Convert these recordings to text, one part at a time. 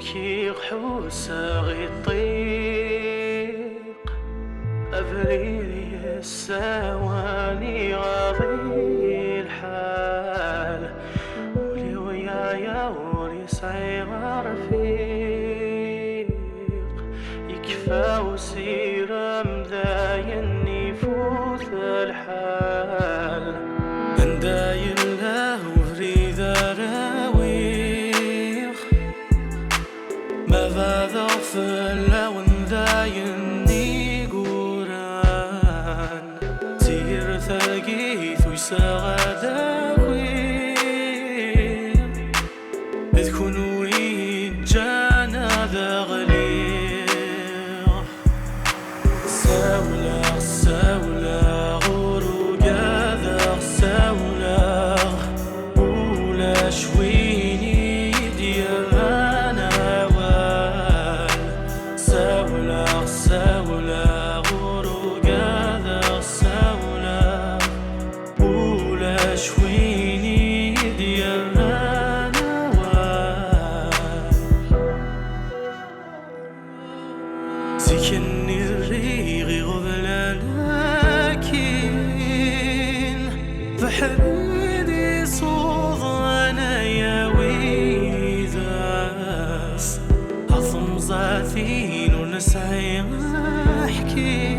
وكي حوسة غيطيق أبريلي السواني غاضي الحال ولي ويايا ولي صغير رفيق يكفى وسيرة مداين يفوت الحال منداين له وفريد راويخ ما فاذا فلا ونداين قوران تير ثقيث ويساغد أخوير إذ كون وين جانا ذا غليغ ساولا ساولا غروقا ذا ساولا ولا شويني ديانا وال ساولا ساولا غروقا ذا ساولا ولا شويني ديانا وال سكني الريغي غبلا لكن بحريدي صوض أنا يا ويذاس عظم زاثين ونسعي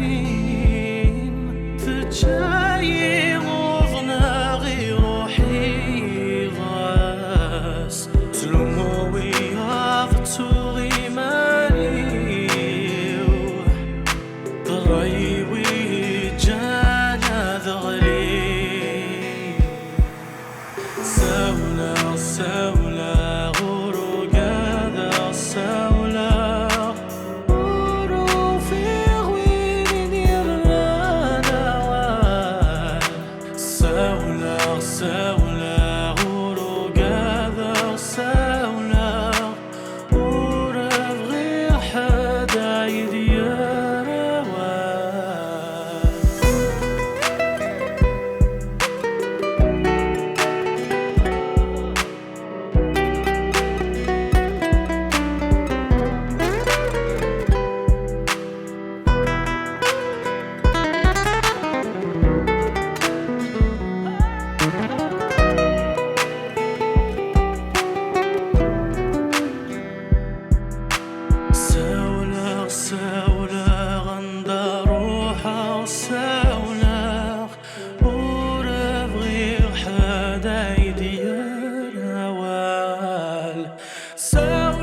محكين فتشاي غضنا غي روحي غاس تلومو وياض تغي ماليو ضري ويجانا ذغلي ساولا ساولا غروقا ذا ساولا وروفي غوين يرانا وال ساولا ساولا غروقا ذا ساولا ورفغي حدا يديانا وال ساولا ساولا غندا روحا ساولا ورفغي حدا يديانا وال ساولا